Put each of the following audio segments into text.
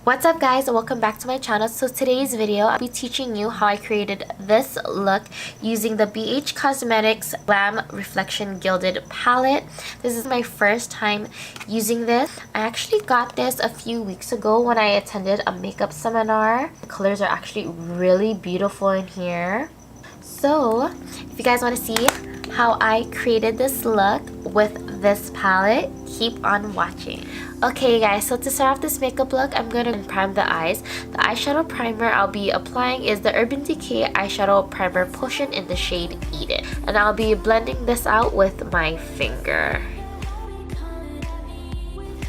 What's up guys, welcome back to my channel. So today's video I'll be teaching you how I created this look using the BH Cosmetics Glam Reflection Gilded palette. This is my first time using this. I actually got this a few weeks ago when I attended a makeup seminar. The colors are actually really beautiful in here. So if you guys want to see how I created this look with this palette, keep on watching. Okay guys, so to start off this makeup look, I'm going to prime the eyes. The eyeshadow primer I'll be applying is the Urban Decay Eyeshadow Primer Potion in the shade Eat It. And I'll be blending this out with my finger.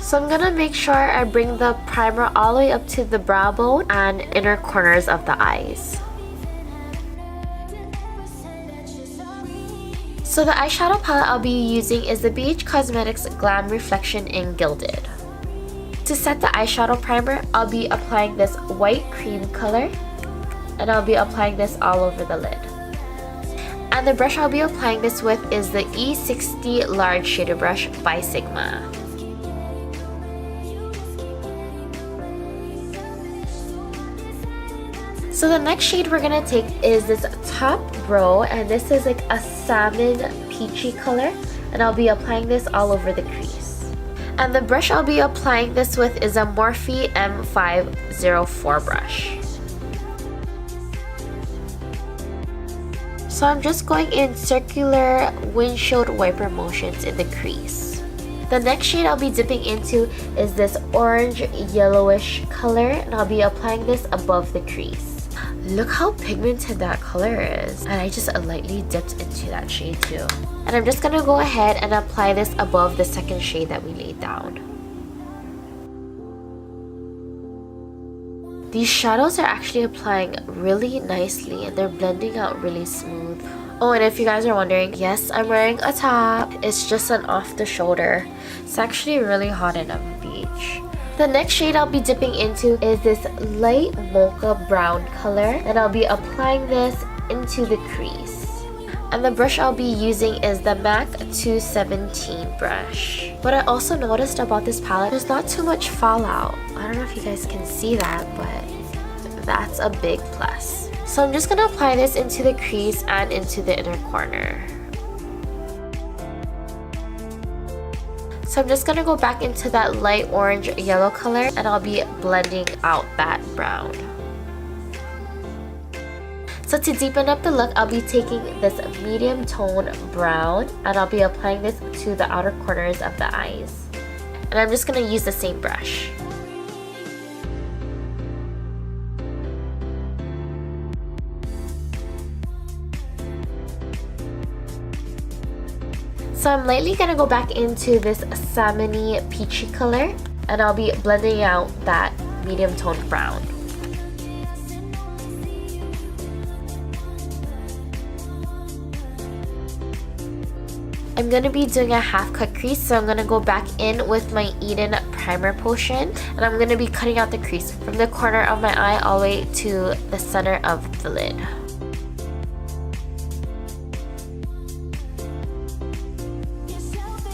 So I'm going to make sure I bring the primer all the way up to the brow bone and inner corners of the eyes. So the eyeshadow palette I'll be using is the BH Cosmetics Glam Reflection in Gilded. To set the eyeshadow primer, I'll be applying this white cream color and I'll be applying this all over the lid. And the brush I'll be applying this with is the E60 Large Shader Brush by Sigma. So the next shade we're going to take is this top row, and this is like a salmon peachy color, and I'll be applying this all over the crease. And the brush I'll be applying this with is a Morphe M504 brush. So I'm just going in circular windshield wiper motions in the crease. The next shade I'll be dipping into is this orange yellowish color, and I'll be applying this above the crease. Look how pigmented that color is, and I just lightly dipped into that shade too. And I'm just gonna go ahead and apply this above the second shade that we laid down. These shadows are actually applying really nicely and they're blending out really smooth. Oh, and if you guys are wondering, yes, I'm wearing a top. It's just an off the shoulder. It's actually really hot and I'm beach. The next shade I'll be dipping into is this light mocha brown color, and I'll be applying this into the crease. And the brush I'll be using is the MAC 217 brush. What I also noticed about this palette, there's not too much fallout. I don't know if you guys can see that, but that's a big plus. So I'm just gonna apply this into the crease and into the inner corner. So I'm just going to go back into that light orange yellow color, and I'll be blending out that brown. So to deepen up the look, I'll be taking this medium tone brown and I'll be applying this to the outer corners of the eyes. And I'm just going to use the same brush. So I'm lightly going to go back into this salmon-y peachy color, and I'll be blending out that medium tone brown. I'm going to be doing a half cut crease, so I'm going to go back in with my Eden Primer Potion, and I'm going to be cutting out the crease from the corner of my eye all the way to the center of the lid.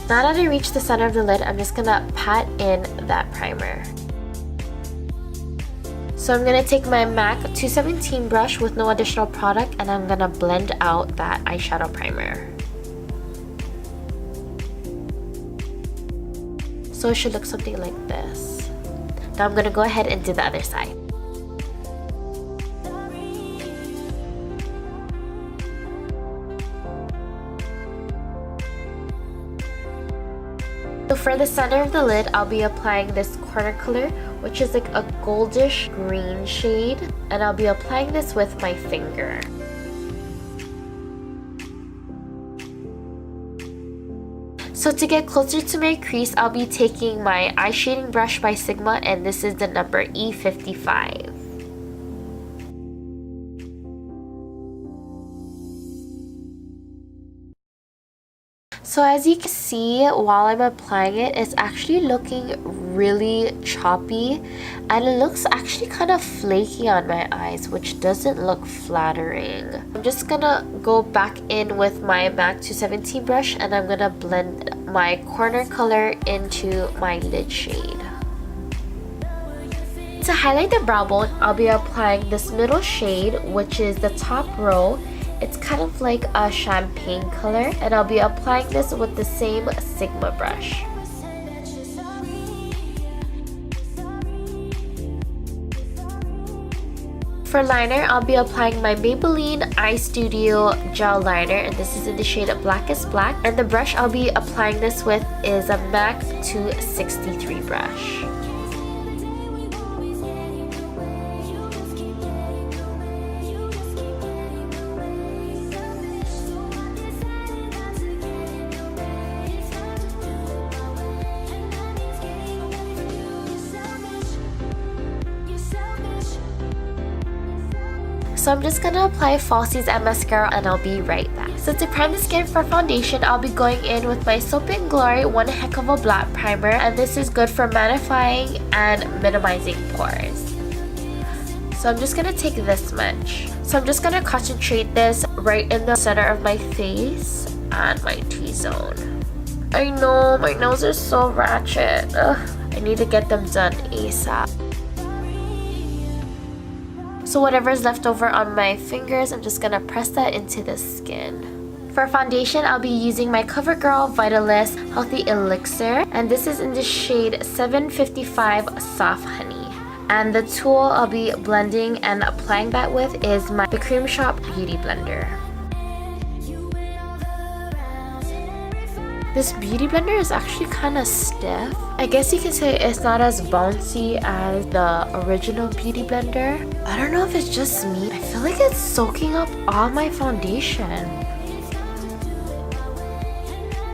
Now that I reach the center of the lid, I'm just gonna pat in that primer. So I'm gonna take my MAC 217 brush with no additional product, and I'm gonna blend out that eyeshadow primer. So it should look something like this. Now I'm gonna go ahead and do the other side. So for the center of the lid, I'll be applying this corner color, which is like a goldish green shade, and I'll be applying this with my finger. So to get closer to my crease, I'll be taking my eye shading brush by Sigma, and this is the number E55. So as you can see, while I'm applying it, it's actually looking really choppy, and it looks actually kind of flaky on my eyes, which doesn't look flattering. I'm just gonna go back in with my MAC 217 brush, and I'm gonna blend my corner color into my lid shade. to highlight the brow bone, I'll be applying this middle shade, which is the top row. It's kind of like a champagne color, and I'll be applying this with the same Sigma brush. For liner, I'll be applying my Maybelline EYESTUDIO gel liner, and this is in the shade Blackest Black. And the brush I'll be applying this with is a MAC 263 brush. So I'm just gonna apply falsies and mascara, and I'll be right back. So to prime the skin for foundation, I'll be going in with my Soap & Glory One Heck of a Blot Primer, and this is good for mattifying and minimizing pores. So I'm just gonna take this much. So I'm just gonna concentrate this right in the center of my face and my T-zone. I know, my nails are so ratchet. Ugh, I need to get them done ASAP. So whatever is left over on my fingers, I'm just gonna press that into the skin. For foundation, I'll be using my COVERGIRL Vitalist Healthy Elixir, and this is in the shade 755 Soft Honey. And the tool I'll be blending and applying that with is the Creme Shop Beauty Blender. This beauty blender is actually kind of stiff. I guess you can say it's not as bouncy as the original beauty blender. I don't know if it's just me. I feel like it's soaking up all my foundation.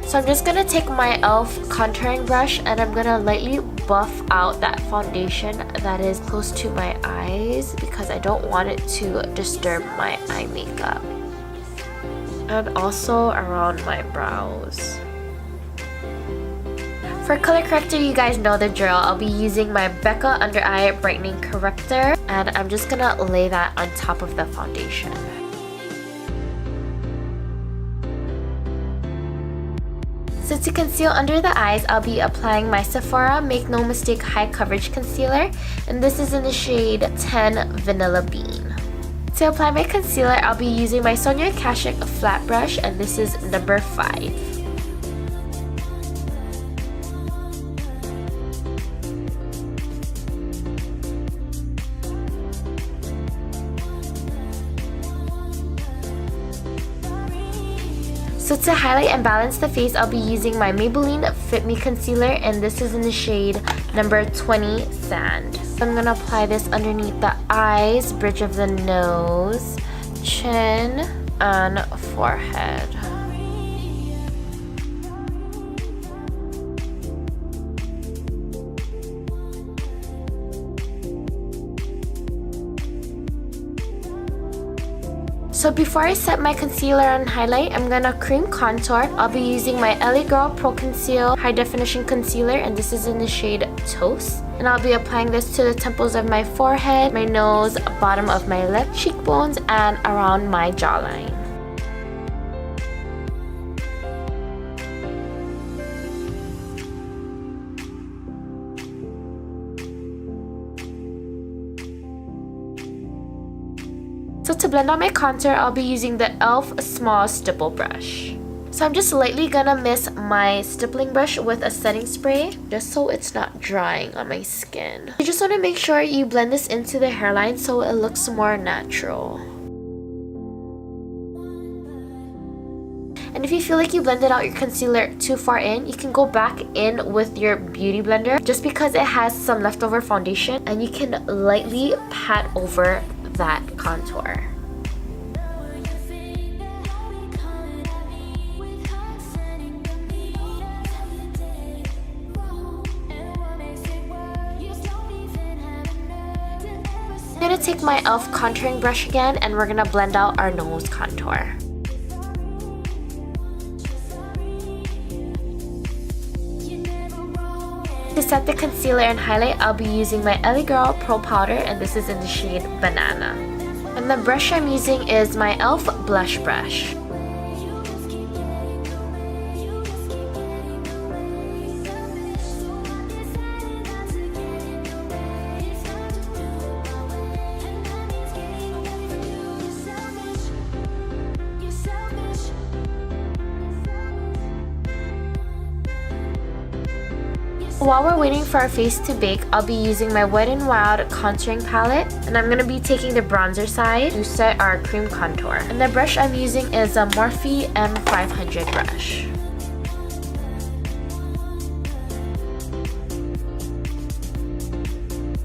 So I'm just gonna take my e.l.f. contouring brush, and I'm gonna lightly buff out that foundation that is close to my eyes because I don't want it to disturb my eye makeup. And also around my brows. For color corrector, you guys know the drill. I'll be using my BECCA Under Eye Brightening Corrector, and I'm just gonna lay that on top of the foundation. So to conceal under the eyes, I'll be applying my Sephora Make No Mistake High Coverage Concealer, and this is in the shade 10 Vanilla Bean. To apply my concealer, I'll be using my Sonia Kashuk flat brush, and this is number 5. So to highlight and balance the face, I'll be using my Maybelline Fit Me Concealer, and this is in the shade number 20 Sand. I'm gonna apply this underneath the eyes, bridge of the nose, chin, and forehead. So before I set my concealer and highlight, I'm gonna cream contour. I'll be using my LA Girl Pro Conceal High Definition Concealer, and this is in the shade Toast. And I'll be applying this to the temples of my forehead, my nose, bottom of my lip, cheekbones, and around my jawline. So to blend out my contour, I'll be using the e.l.f. Small Stipple Brush. So I'm just lightly gonna mist my stippling brush with a setting spray, just so it's not drying on my skin. You just want to make sure you blend this into the hairline so it looks more natural. And if you feel like you blended out your concealer too far in, you can go back in with your beauty blender just because it has some leftover foundation, and you can lightly pat over that contour. I'm gonna take my e.l.f. contouring brush again, and we're gonna blend out our nose contour. To set the concealer and highlight, I'll be using my LA Girl Pro Powder, and this is in the shade Banana. And the brush I'm using is my e.l.f. Blush Brush. So while we're waiting for our face to bake, I'll be using my Wet n Wild contouring palette, and I'm going to be taking the bronzer side to set our cream contour. And the brush I'm using is a Morphe M500 brush.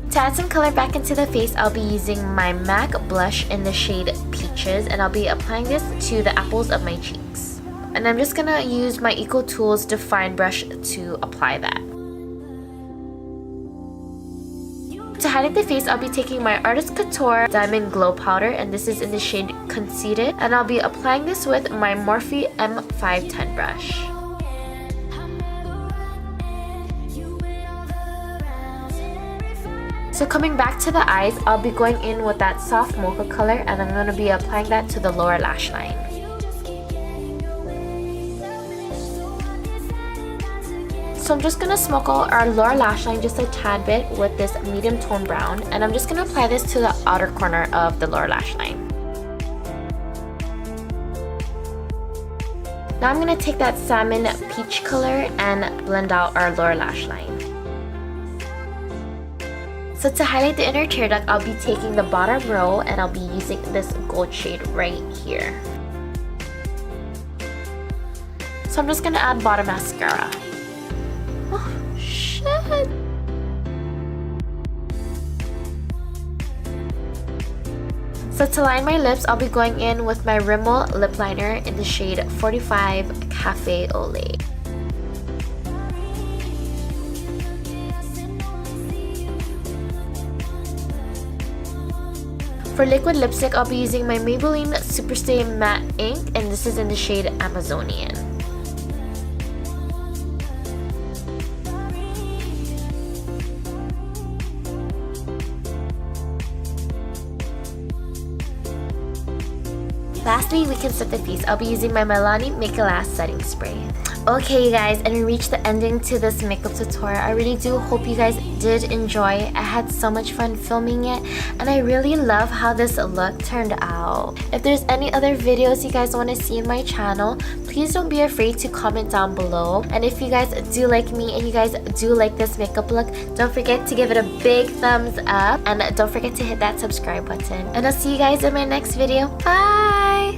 To add some color back into the face, I'll be using my MAC blush in the shade Peaches, and I'll be applying this to the apples of my cheeks. And I'm just gonna use my Eco Tools Define brush to apply that. To highlight the face, I'll be taking my Artist Couture Diamond Glow Powder, and this is in the shade Conceited, and I'll be applying this with my Morphe M510 brush. So coming back to the eyes, I'll be going in with that soft mocha color, and I'm going to be applying that to the lower lash line. So I'm just going to smoke out our lower lash line just a tad bit with this medium tone brown, and I'm just going to apply this to the outer corner of the lower lash line. Now I'm going to take that salmon peach color and blend out our lower lash line. So to highlight the inner tear duct, I'll be taking the bottom row, and I'll be using this gold shade right here. So I'm just going to add bottom mascara. Oh, shit! So to line my lips, I'll be going in with my Rimmel lip liner in the shade 45 Cafe Au Lait. For liquid lipstick, I'll be using my Maybelline Superstay Matte Ink, and this is in the shade Amazonian. Lastly, we can set the face. I'll be using my Milani Make It Last Setting Spray. Okay, you guys, and we reached the ending to this makeup tutorial. I really do hope you guys did enjoy. I had so much fun filming it, and I really love how this look turned out. If there's any other videos you guys want to see in my channel, please don't be afraid to comment down below. And if you guys do like me and you guys do like this makeup look, don't forget to give it a big thumbs up, and don't forget to hit that subscribe button. And I'll see you guys in my next video. Bye!